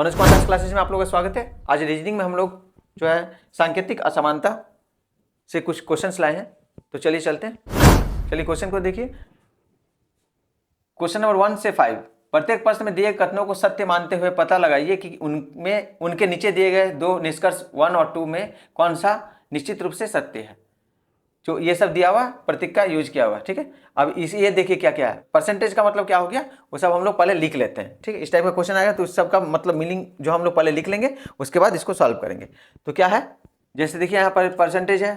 Manoj Kumar classes में आप लोगों का स्वागत है। आज रीजनिंग में हम लोग जो है सांकेतिक असमानता से कुछ क्वेश्चंस लाए हैं, तो चलिए चलते हैं। चलिए क्वेश्चन को देखिए। क्वेश्चन नंबर 1 से 5, प्रत्येक प्रश्न में दिए कथनों को सत्य मानते हुए पता लगाइए कि उनमें उनके नीचे दिए गए दो निष्कर्ष 1 और 2 में कौन सा निश्चित रूप से सत्य है। जो ये सब दिया हुआ प्रतीक का यूज किया हुआ, ठीक है। अब ये देखिए क्या क्या है। परसेंटेज का मतलब क्या हो गया, वो सब हम लोग पहले लिख लेते हैं, ठीक है। इस टाइप का क्वेश्चन आएगा तो उस सब का मतलब मीनिंग जो हम लोग पहले लिख लेंगे, उसके बाद इसको सॉल्व करेंगे। तो क्या है, जैसे देखिए यहाँ पर परसेंटेज है,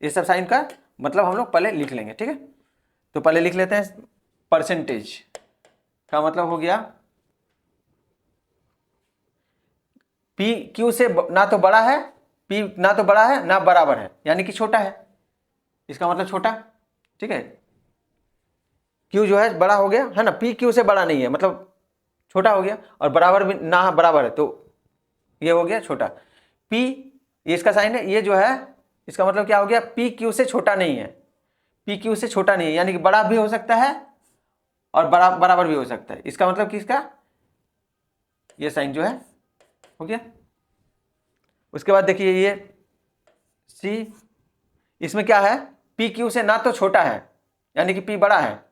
ये सब साइन का मतलब हम लोग पहले लिख लेंगे, ठीक है। तो पहले लिख लेते हैं। परसेंटेज का मतलब हो गया पी क्यू से ना तो बड़ा है, पी ना तो बड़ा है ना बराबर है, यानी कि छोटा है। इसका मतलब छोटा, ठीक है। क्यू जो है बड़ा हो गया है ना, पी क्यू से बड़ा नहीं है मतलब छोटा हो गया, और बराबर भी ना बराबर है तो ये हो गया छोटा। पी ये इसका साइन है, ये जो है इसका मतलब क्या हो गया, पी क्यू से छोटा नहीं है। पी क्यू से छोटा नहीं है यानी कि बड़ा भी हो सकता है और बराबर भी हो सकता है। इसका मतलब किसका, ये साइन जो है हो गया। उसके बाद देखिए ये सी, इसमें क्या है, पी क्यू से ना तो छोटा है यानी कि पी बड़ा है,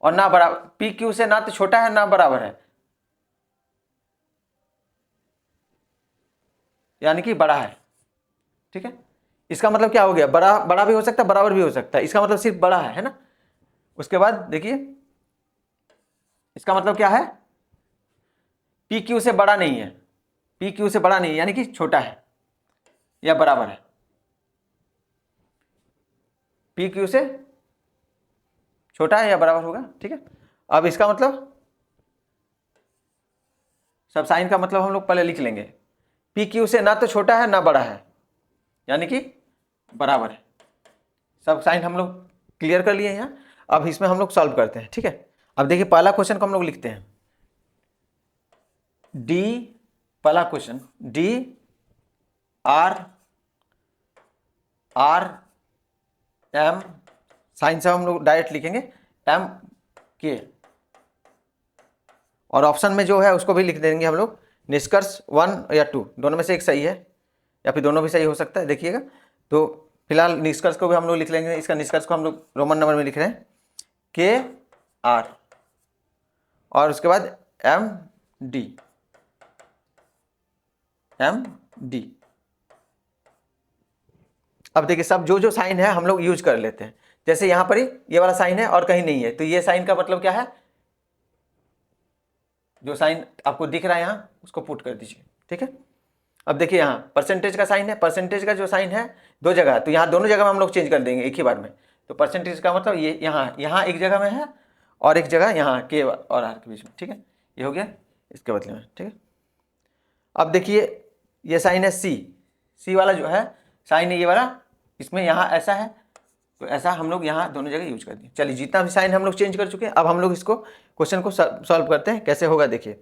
और ना बराबर, पी क्यू से ना तो छोटा है ना बराबर है यानी कि बड़ा है, ठीक है। इसका मतलब क्या हो गया, बड़ा भी हो सकता है बराबर भी हो सकता है, इसका मतलब सिर्फ बड़ा है ना। उसके बाद देखिए इसका मतलब क्या है, पी क्यू से बड़ा नहीं है, पी क्यू से बड़ा नहीं है यानी कि छोटा है या बराबर है। पी क्यू से छोटा है या बराबर होगा, ठीक है। अब इसका मतलब सब साइन का मतलब हम लोग पहले लिख लेंगे। पी क्यू से ना तो छोटा है ना बड़ा है यानी कि बराबर है। सब साइन हम लोग क्लियर कर लिए यहाँ। अब इसमें हम लोग सॉल्व करते हैं, ठीक है। अब देखिए पहला क्वेश्चन को हम लोग लिखते हैं डी, पहला question D R R M, sign से हम लोग डायरेक्ट लिखेंगे एम के, और ऑप्शन में जो है उसको भी लिख देंगे हम लोग निष्कर्ष 1 या 2, दोनों में से एक सही है या फिर दोनों भी सही हो सकता है, देखिएगा। तो फिलहाल निष्कर्ष को भी हम लोग लिख लेंगे। इसका निष्कर्ष को हम लोग रोमन नंबर में लिख रहे हैं के आर, और उसके बाद एम डी, एम डी। अब देखिए सब जो जो साइन है हम लोग यूज कर लेते हैं। जैसे यहाँ पर ही ये वाला साइन है और कहीं नहीं है, तो ये साइन का मतलब क्या है, जो साइन आपको दिख रहा है यहाँ उसको पुट कर दीजिए, ठीक है। अब देखिए यहाँ परसेंटेज का साइन है, परसेंटेज का जो साइन है दो जगह, तो यहाँ दोनों जगह में हम लोग चेंज कर देंगे एक ही बार में। तो परसेंटेज का मतलब ये यहाँ एक जगह में है और एक जगह यहाँ के और आर के बीच में, ठीक है। ये हो गया इसके बदले में, ठीक है। अब देखिए ये साइन है सी, सी वाला जो है साइन है ये वाला, इसमें यहाँ ऐसा है तो ऐसा हम लोग यहाँ दोनों जगह यूज कर दिए। चलिए जितना भी साइन हम लोग चेंज कर चुके हैं, अब हम लोग इसको क्वेश्चन को सॉल्व करते हैं। कैसे होगा देखिए,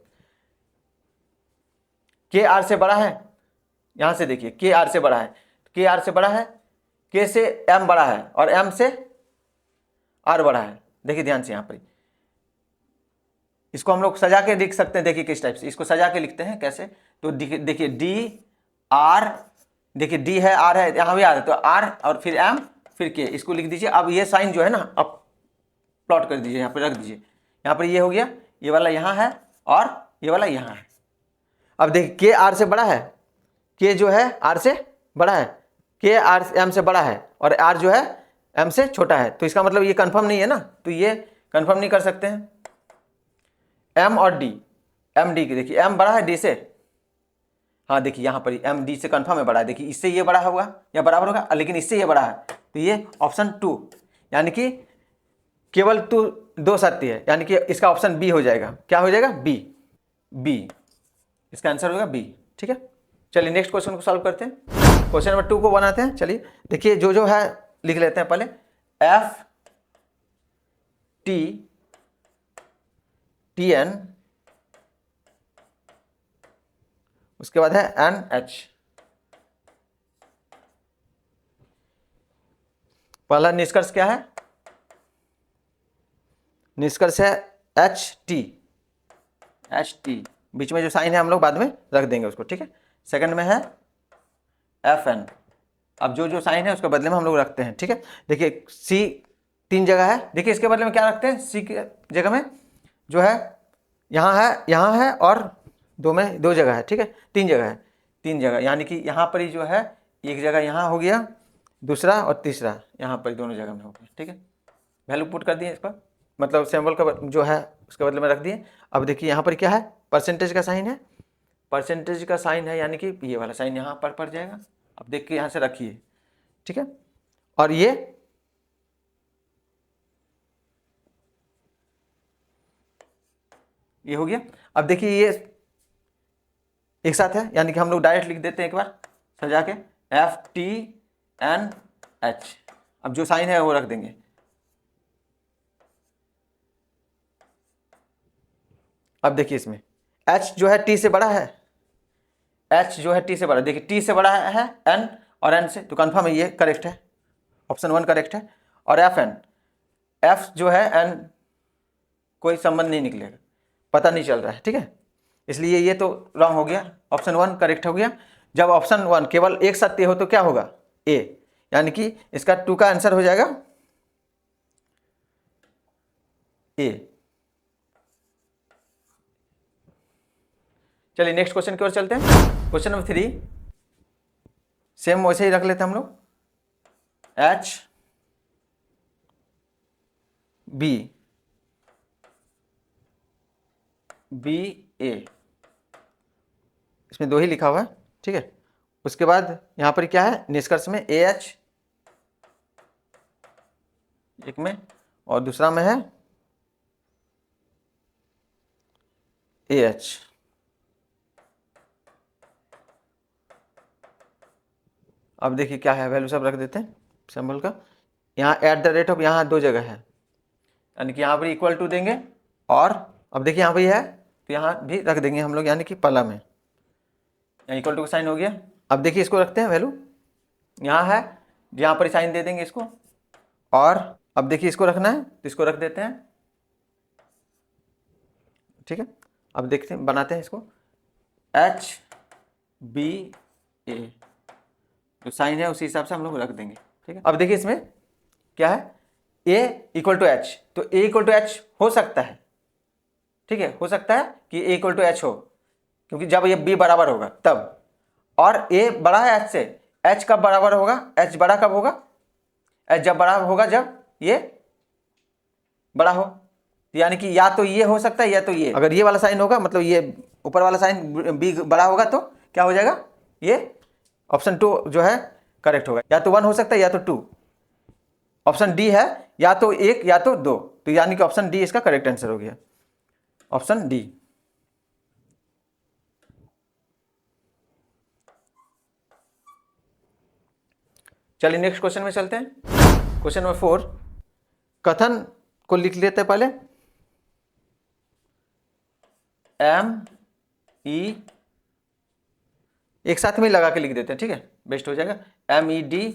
के आर से बड़ा है, यहां से देखिए के आर से बड़ा है, के आर से बड़ा है, के से एम बड़ा है और एम से आर बड़ा है। देखिए ध्यान से यहाँ पर इसको हम लोग सजा के लिख सकते हैं। देखिए किस टाइप से इसको सजा के लिखते हैं, कैसे, तो देखिए डी आर, देखिए डी है आर है, यहां भी आर है तो आर और फिर एम फिर के, इसको लिख दीजिए। अब ये साइन जो है ना अब प्लॉट कर दीजिए, यहाँ पर रख दीजिए। यहाँ पर ये हो गया, ये वाला यहाँ है और ये वाला यहाँ है। अब देखिए के आर से बड़ा है, के जो है आर से बड़ा है, के आर एम से बड़ा है और आर जो है एम से छोटा है, तो इसका मतलब ये कंफर्म नहीं है ना, तो ये कंफर्म नहीं कर सकते हैं। एम और डी, एम डी की देखिए एम बड़ा है डी से, हाँ देखिए यहाँ पर एम डी से कंफर्म है बड़ा है, देखिए इससे ये बड़ा होगा या बराबर होगा, लेकिन इससे ये बड़ा है, तो ये ऑप्शन 2 यानी कि केवल दो सत्य है, यानी कि इसका ऑप्शन बी हो जाएगा। क्या हो जाएगा, बी, बी इसका आंसर होगा बी, ठीक है। चलिए नेक्स्ट क्वेश्चन को सॉल्व करते हैं। क्वेश्चन नंबर 2 को बनाते हैं। चलिए देखिए जो जो है लिख लेते हैं पहले, एफ टी टी एन, उसके बाद है एन एच। पहला निष्कर्ष क्या है, निष्कर्ष है एच टी, एच टी बीच में जो साइन है हम लोग बाद में रख देंगे उसको, ठीक है। सेकंड में है एफ एन। अब जो जो साइन है उसके बदले में हम लोग रखते हैं, ठीक है। देखिए सी 3 जगह है, देखिए इसके बदले में क्या रखते हैं, सी की जगह में जो है यहाँ है और 2 में 2 जगह है, ठीक है। 3 जगह है, 3 जगह, यानी कि यहाँ पर ही जो है एक जगह यहाँ हो गया, दूसरा और तीसरा यहाँ पर दोनों जगह में हो गया, ठीक है। वैल्यू पुट कर दिए इसका, मतलब सिंबल का जो है उसके बदले में रख दिए। अब देखिए यहाँ पर क्या है, परसेंटेज का साइन है, परसेंटेज का साइन है, यानी कि ये वाला साइन यहाँ पर पड़ जाएगा। अब देख के यहाँ से रखिए, ठीक है। और ये हो गया। अब देखिए ये एक साथ है, यानी कि हम लोग डायरेक्ट लिख देते हैं एक बार सजा के, FTNH। अब जो साइन है वो रख देंगे। अब देखिए इसमें H जो है T से बड़ा है, H जो है T से बड़ा, देखिए T से बड़ा है N और N से, तो कन्फर्म है ये करेक्ट है, ऑप्शन 1 करेक्ट है। और FN, F जो है N, कोई संबंध नहीं निकलेगा, पता नहीं चल रहा है, ठीक है, इसलिए ये तो रॉन्ग हो गया, ऑप्शन 1 करेक्ट हो गया। जब ऑप्शन 1 केवल एक साथ ए हो तो क्या होगा, ए, यानी कि इसका 2 का आंसर हो जाएगा ए। चलिए नेक्स्ट क्वेश्चन की ओर चलते हैं। क्वेश्चन नंबर 3 सेम वैसे ही रख लेते हैं हम लोग, HBA, इसमें 2 ही लिखा हुआ है, ठीक है। उसके बाद यहाँ पर क्या है, निष्कर्ष में AH एक में और दूसरा में है AH। अब देखिए क्या है, वैल्यू सब रख देते हैं सिंबल का। यहाँ @ यहाँ 2 जगह है, यानी कि यहाँ पर इक्वल टू देंगे, और अब देखिए यहाँ पर है तो यहाँ भी रख देंगे हम लोग, यानी कि पहला में यहाँ इक्वल टू का साइन हो गया। अब देखिए इसको रखते हैं वैल्यू, यहाँ है यहाँ पर साइन दे देंगे इसको, और अब देखिए इसको रखना है तो इसको रख देते हैं, ठीक है। अब देखते हैं, बनाते हैं इसको HBA, जो साइन है उसी हिसाब से हम लोग रख देंगे, ठीक है। अब देखिए इसमें क्या है, A = H, तो A = H हो सकता है, ठीक है, हो सकता है कि A = H हो, क्योंकि जब ये B बराबर होगा तब, और A बड़ा है H से, H कब बराबर होगा, H बड़ा कब होगा, H जब बड़ा होगा जब ये बड़ा हो, यानी कि या तो ये हो सकता है या तो ये, अगर ये वाला साइन होगा मतलब ये ऊपर वाला साइन B बड़ा होगा तो क्या हो जाएगा, ये ऑप्शन 2 जो है करेक्ट होगा, या तो 1 हो सकता है या तो 2, ऑप्शन डी है या तो 1 या तो 2, तो यानी कि ऑप्शन डी इसका करेक्ट आंसर हो गया, ऑप्शन डी। चलिए नेक्स्ट क्वेश्चन में चलते हैं। क्वेश्चन नंबर 4, कथन को लिख लेते हैं पहले, MED, एक साथ में लगा के लिख देते हैं, ठीक है, बेस्ट हो जाएगा, MED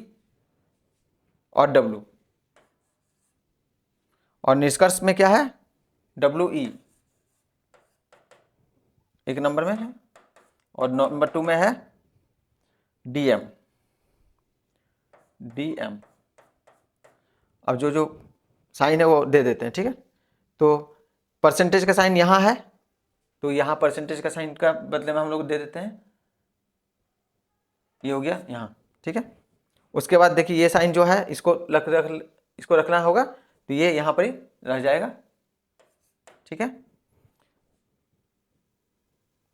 और W, और निष्कर्ष में क्या है, WE एक नंबर में है, और नंबर 2 में है DM। अब जो जो साइन है वो दे देते हैं, ठीक है। तो परसेंटेज का साइन यहाँ है, तो यहाँ परसेंटेज का साइन का बदले में हम लोग दे देते हैं, ये हो गया यहाँ, ठीक है। उसके बाद देखिए ये साइन जो है इसको इसको रखना होगा, तो ये यहाँ पर ही रह जाएगा, ठीक है।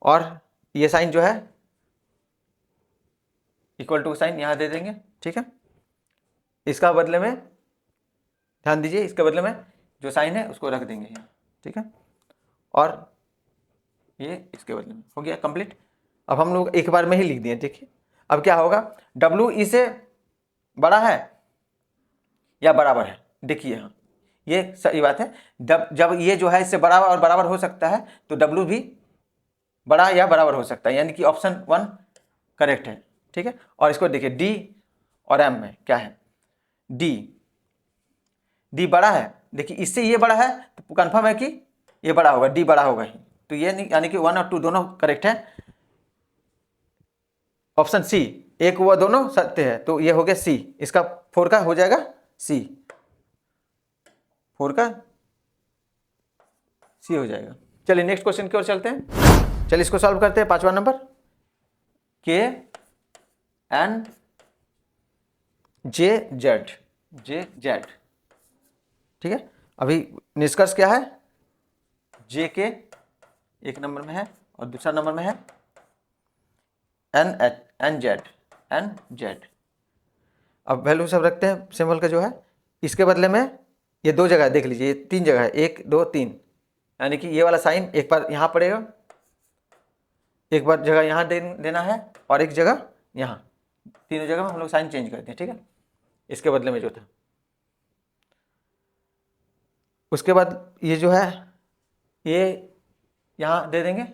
और ये साइन जो है इक्वल टू साइन यहाँ दे देंगे, ठीक है। इसका बदले में ध्यान दीजिए, इसके बदले में जो साइन है उसको रख देंगे यहाँ, ठीक है, और ये इसके बदले में हो गया कंप्लीट। अब हम लोग एक बार में ही लिख दिए, देखिए अब क्या होगा, WE से बड़ा है या बराबर है, देखिए यहाँ ये सही बात है, जब ये जो है इससे बड़ा और बराबर हो सकता है तो W भी बड़ा या बराबर हो सकता है, यानी कि ऑप्शन 1 करेक्ट है, ठीक है। और इसको देखिए D और M में क्या है, D बड़ा है, देखिए इससे ये बड़ा है तो कंफर्म है कि ये बड़ा होगा, D बड़ा होगा ही, तो ये नहीं, यानी कि 1 और 2 दोनों करेक्ट है। ऑप्शन सी, एक व दोनों सत्य है, तो ये हो गया सी, इसका 4 का हो जाएगा सी, 4 का सी हो जाएगा। चलिए नेक्स्ट क्वेश्चन की ओर चलते हैं। चलिए इसको सॉल्व करते हैं। 5वां नंबर, के एन जे जेड, जे जेड, ठीक है। अभी निष्कर्ष क्या है, जे के एक नंबर में है और दूसरा नंबर में है एन जेड। अब वैल्यू सब रखते हैं सिंबल का जो है, इसके बदले में ये 2 जगह देख लीजिए, ये 3 जगह है, 1 2 3, यानी कि ये वाला साइन एक बार यहाँ पड़ेगा, एक बार जगह यहाँ देना है और एक जगह यहाँ, तीनों जगह में हम लोग साइन चेंज करते हैं, ठीक है, इसके बदले में जो था। उसके बाद ये जो है ये यहाँ दे देंगे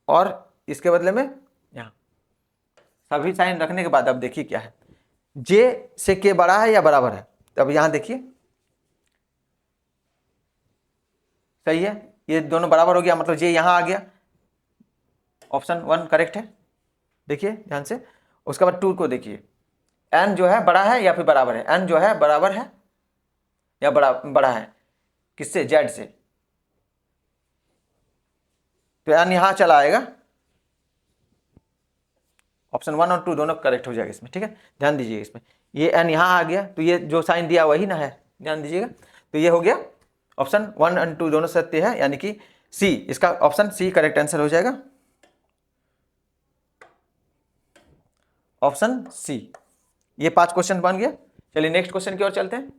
और इसके बदले में यहाँ, सभी साइन रखने के बाद अब देखिए क्या है, जे से के बड़ा है या बराबर है, अब यहाँ देखिए सही है, ये दोनों बराबर हो गया, मतलब जे यहाँ आ गया, ऑप्शन 1 करेक्ट है। देखिए ध्यान से, उसके बाद 2 को देखिए, एन जो है बड़ा है या फिर बराबर है, एन जो है बराबर है या बड़ा है किससे, जेड से, तो एन यहाँ चला आएगा, ऑप्शन 1 और 2 दोनों करेक्ट हो जाएगा इसमें, ठीक है। ध्यान दीजिएगा इसमें, ये एन यहाँ आ गया, तो ये जो साइन दिया वही ना है, ध्यान दीजिएगा, तो ये हो गया ऑप्शन 1 और 2 दोनों सत्य है, यानी कि सी, इसका ऑप्शन सी करेक्ट आंसर हो जाएगा, ऑप्शन सी। ये 5 क्वेश्चन बन गया। चलिए नेक्स्ट क्वेश्चन की ओर चलते हैं।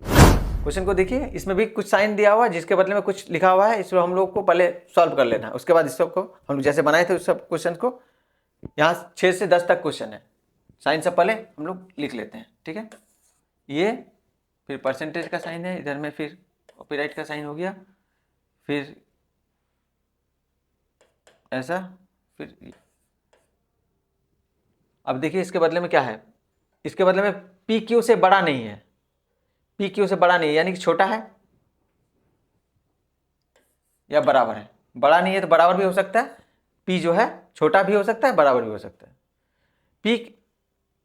क्वेश्चन को देखिए, इसमें भी कुछ साइन दिया हुआ है जिसके बदले में कुछ लिखा हुआ है, इसको हम लोग को पहले सॉल्व कर लेना है, उसके बाद इस सबको हम लोग जैसे बनाए थे उस सब क्वेश्चन को, यहाँ 6 से 10 तक क्वेश्चन है, साइन से पहले हम लोग लिख लेते हैं, ठीक है। ये फिर परसेंटेज का साइन है, इधर में फिर कॉपीराइट का साइन हो गया, फिर ऐसा, फिर अब देखिए इसके बदले में क्या है, इसके बदले में पी क्यू से बड़ा नहीं है, पी क्यू से बड़ा नहीं है, यानी कि छोटा है या बराबर है, बड़ा नहीं है तो बराबर भी हो सकता है, पी जो है छोटा भी हो सकता है, बराबर भी हो सकता है, पी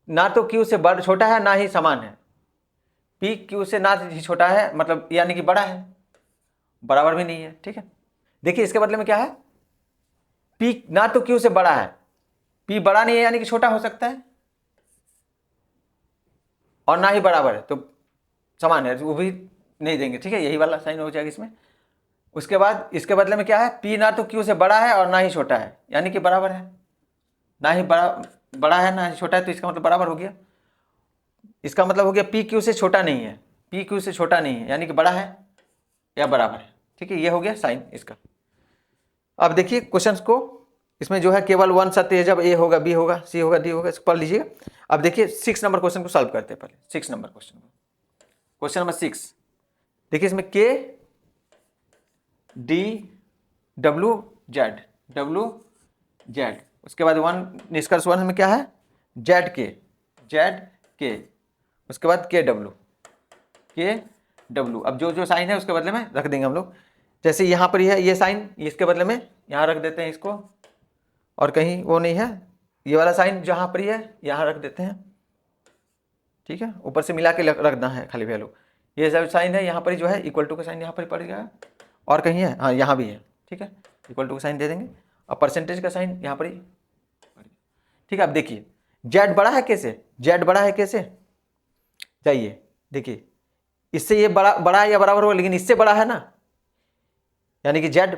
ना तो क्यू से बड़ा छोटा है ना ही समान है, पी क्यू से ना ही छोटा है, मतलब यानी कि बड़ा है, बराबर भी नहीं है, ठीक है। देखिए इसके बदले में क्या है, पी ना तो क्यू से बड़ा है, पी बड़ा नहीं है यानी कि छोटा हो सकता है, और ना ही बराबर है तो समान है, वो भी नहीं देंगे, ठीक है, यही वाला साइन हो जाएगा इसमें। उसके बाद इसके बदले में क्या है, पी ना तो क्यू से बड़ा है और ना ही छोटा है, यानी कि बराबर है, ना ही बड़ा है ना ही छोटा है, तो इसका मतलब बराबर हो गया, इसका मतलब हो गया पी क्यू से छोटा नहीं है, पी क्यू से छोटा नहीं है, यानी कि बड़ा है या बराबर है, ठीक है, ये हो गया साइन इसका। अब देखिए क्वेश्चंस को, इसमें जो है केवल 1 सत्य है, जब ए होगा बी होगा सी होगा डी होगा, इसको पढ़ लीजिएगा। अब देखिए 6 नंबर क्वेश्चन को सॉल्व करते हैं पहले, 6 नंबर क्वेश्चन को, क्वेश्चन नंबर 6 देखिए, इसमें के डी डब्ल्यू जेड, उसके बाद 1 निष्कर्ष 1 में क्या है, जेड के, उसके बाद के डब्ल्यू, अब जो जो साइन है उसके बदले में रख देंगे हम लोग, जैसे यहाँ पर है ये साइन, इसके बदले में यहाँ रख देते हैं इसको, और कहीं वो नहीं है, ये वाला साइन जहाँ पर है यहाँ रख देते हैं, ठीक है, ऊपर से मिला के रखना है खाली वैल्यू, ये सब साइन है यहाँ पर जो है इक्वल टू का साइन यहाँ पर पड़ गया, और कहीं है, हाँ यहाँ भी है, ठीक है, इक्वल टू का साइन दे देंगे, और परसेंटेज का साइन यहाँ पर ही, ठीक है। अब देखिए जेड बड़ा है कैसे, जेड बड़ा है कैसे, चाहिए देखिए, इससे ये बड़ा है या बराबर होगा, लेकिन इससे बड़ा है ना, यानी कि जेड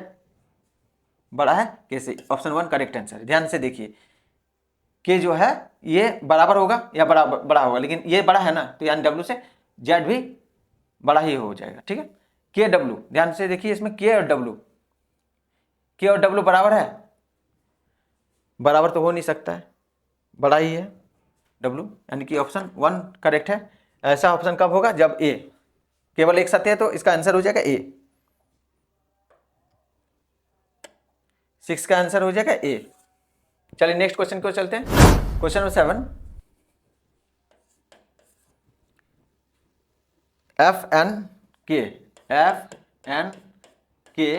बड़ा है कैसे, ऑप्शन 1 करेक्ट आंसर। ध्यान से देखिए, के जो है ये बराबर होगा या बड़ा होगा, लेकिन ये बड़ा है ना, तो यानी डब्ल्यू से जेड भी बड़ा ही हो जाएगा, ठीक है। के डब्ल्यू, ध्यान से देखिए इसमें के और डब्ल्यू बराबर है, बराबर तो हो नहीं सकता है, बड़ा ही है डब्ल्यू, यानी कि ऑप्शन 1 करेक्ट है। ऐसा ऑप्शन कब होगा, जब ए केवल एक सत्य है, तो इसका आंसर हो जाएगा ए, 6 का आंसर हो जाएगा ए। चलिए नेक्स्ट क्वेश्चन को चलते हैं, question number 7, F N K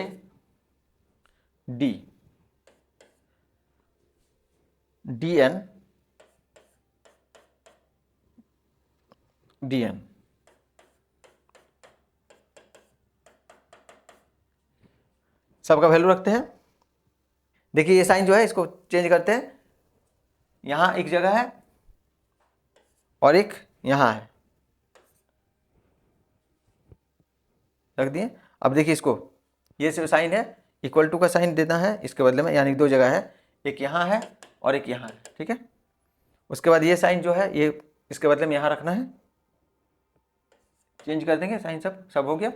D D N D N सबका वैल्यू रखते हैं। देखिए ये साइन जो है इसको चेंज करते हैं, यहां एक जगह है और एक यहां है, रख दिए। अब देखिए इसको, ये जो साइन है इक्वल टू का साइन देना है इसके बदले में, यानी दो जगह है, एक यहाँ है और एक यहाँ है, ठीक है। उसके बाद ये साइन जो है ये इसके बदले में यहाँ रखना है, चेंज कर देंगे साइन, सब हो गया।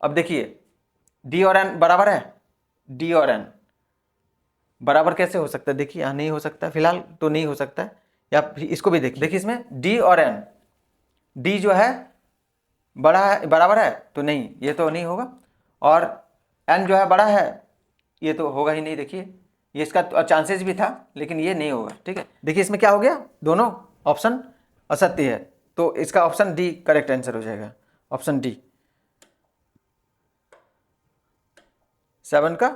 अब देखिए डी और एन बराबर है, डी और एन बराबर कैसे हो सकता है, देखिए यहाँ नहीं हो सकता, फिलहाल तो नहीं हो सकता है, या फिर इसको भी देखिए इसमें डी और एन, डी जो है बड़ा है बराबर है तो नहीं, ये तो नहीं होगा, और एन जो है बड़ा है ये तो होगा ही नहीं। देखिए ये इसका चांसेस भी था लेकिन ये नहीं होगा, ठीक है। देखिए इसमें क्या हो गया, दोनों ऑप्शन असत्य है, तो इसका ऑप्शन डी करेक्ट आंसर हो जाएगा, ऑप्शन डी, 7 का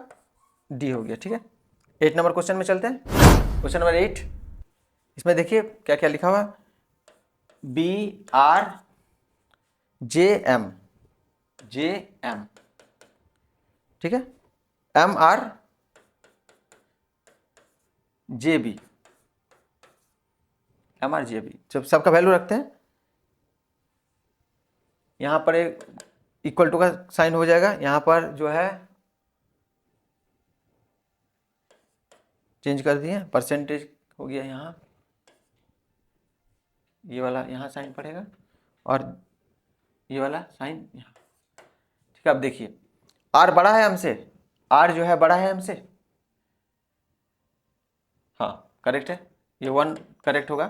डी हो गया, ठीक है। 8 नंबर क्वेश्चन में चलते हैं। क्वेश्चन नंबर 8, इसमें देखिए क्या क्या लिखा हुआ, बी आर जे एम, ठीक है, M R J B, M R J B, जब सबका वैल्यू रखते हैं, यहां पर एक इक्वल टू का साइन हो जाएगा, यहां पर जो है चेंज कर दिए, परसेंटेज हो गया, यहाँ ये वाला यहाँ साइन पड़ेगा और ये वाला साइन यहाँ, ठीक है। अब देखिए आर बड़ा है हमसे, आर जो है बड़ा है हमसे, हाँ करेक्ट है, ये 1 करेक्ट होगा,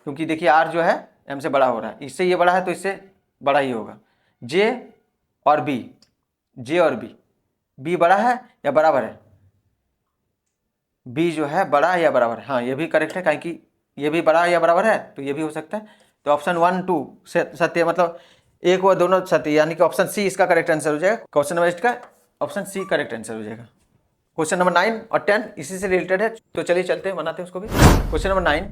क्योंकि देखिए आर जो है एम से बड़ा हो रहा है, इससे ये बड़ा है तो इससे बड़ा ही होगा। जे और बी, जे और बी बड़ा है या बराबर है, बी जो है बड़ा है या बराबर है, हाँ ये भी करेक्ट है, क्योंकि ये भी बड़ा या बराबर है तो ये भी हो सकता है, तो ऑप्शन 1 2 सत्य, मतलब एक व दोनों सत्य, यानी कि ऑप्शन सी इसका करेक्ट आंसर हो जाएगा। क्वेश्चन नंबर 8 का ऑप्शन सी करेक्ट आंसर हो जाएगा। क्वेश्चन नंबर 9 और 10 इसी से रिलेटेड है, तो चलिए चलते हैं, बनाते हैं उसको भी। Question number 9,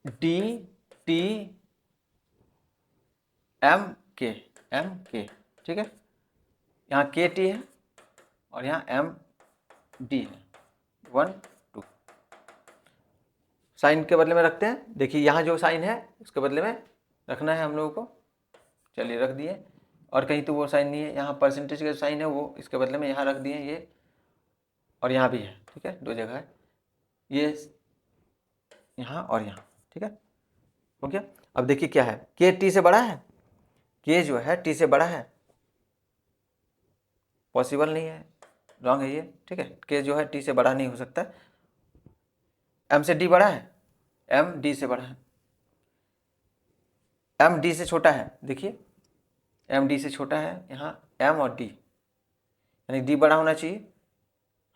D T M K, ठीक है, यहाँ के टी है और यहाँ एम डी है, 1 2 साइन के बदले में रखते हैं। देखिए यहाँ जो साइन है उसके बदले में रखना है हम लोगों को, चलिए रख दिए, और कहीं तो वो साइन नहीं है, यहाँ परसेंटेज का साइन है वो इसके बदले में यहाँ रख दिए, ये और यहाँ भी है, ठीक है, दो जगह है, ये यहाँ और यहाँ, ठीक है, हो गया। अब देखिए क्या है, के टी से बड़ा है, के जो है टी से बड़ा है, पॉसिबल नहीं है, रॉन्ग है ये, ठीक है, के जो है टी से बड़ा नहीं हो सकता। एम से डी बड़ा है, एम डी से बड़ा है, एम डी से छोटा है, देखिए एम डी से छोटा है, यहाँ एम और डी, यानी डी बड़ा होना चाहिए,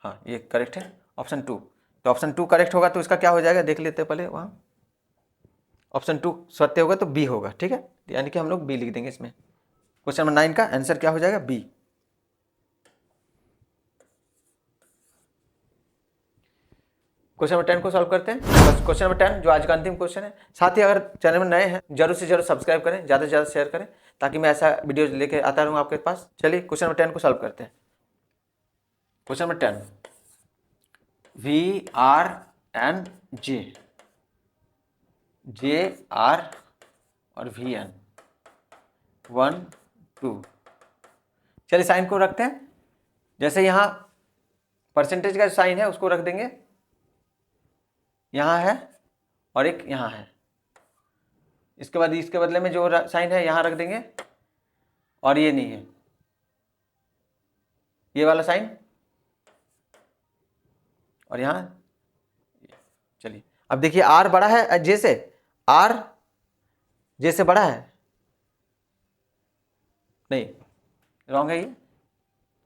हाँ ये करेक्ट है, ऑप्शन 2, तो ऑप्शन 2 करेक्ट होगा तो इसका क्या हो जाएगा, देख लेते हैं पहले, वहाँ ऑप्शन 2 सत्य होगा तो बी होगा, ठीक है, यानी कि हम लोग बी लिख देंगे इसमें। क्वेश्चन नंबर 9 का आंसर क्या हो जाएगा, बी। क्वेश्चन नंबर 10 को सॉल्व करते हैं। क्वेश्चन नंबर 10 जो आज का अंतिम क्वेश्चन है। साथ ही अगर चैनल में नए हैं जरूर से जरूर सब्सक्राइब करें, ज़्यादा से ज़्यादा शेयर करें, ताकि मैं ऐसा वीडियो लेके आता रहूँ आपके पास। चलिए क्वेश्चन नंबर 10 को सॉल्व करते हैं। Question number 10, V R N J, J R और वी एन, 1 2, चलिए साइन को रखते हैं। जैसे यहाँ परसेंटेज का साइन है उसको रख देंगे, यहाँ है और एक यहाँ है, इसके बाद इसके बदले में जो साइन है यहाँ रख देंगे, और ये नहीं है, ये वाला साइन, और यहाँ, चलिए अब देखिए आर बड़ा है जे से, आर जे से बड़ा है, नहीं रॉन्ग है ये,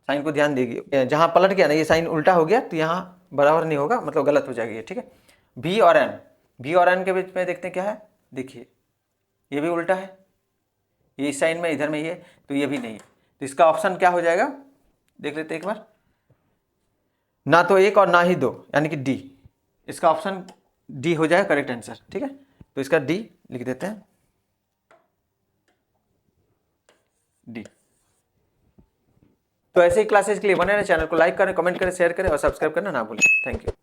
साइन को ध्यान दीजिए, जहाँ पलट गया ना ये साइन उल्टा हो गया तो यहाँ बराबर नहीं होगा, मतलब गलत हो जाएगा ये, ठीक है। भी और एन, भी और एन के बीच में देखते हैं क्या है, देखिए ये भी उल्टा है, ये इस साइन में, इधर में ये, तो ये भी नहीं है। तो इसका ऑप्शन क्या हो जाएगा, देख लेते हैं एक बार। ना तो 1 और ना ही 2, यानी कि डी। इसका ऑप्शन डी हो जाएगा करेक्ट आंसर। ठीक है, तो इसका डी लिख देते हैं, डी। तो ऐसे ही क्लासेस के लिए बने रहे, चैनल को लाइक करें, कमेंट करें, शेयर करें और सब्सक्राइब करना ना भूलें। Thank you.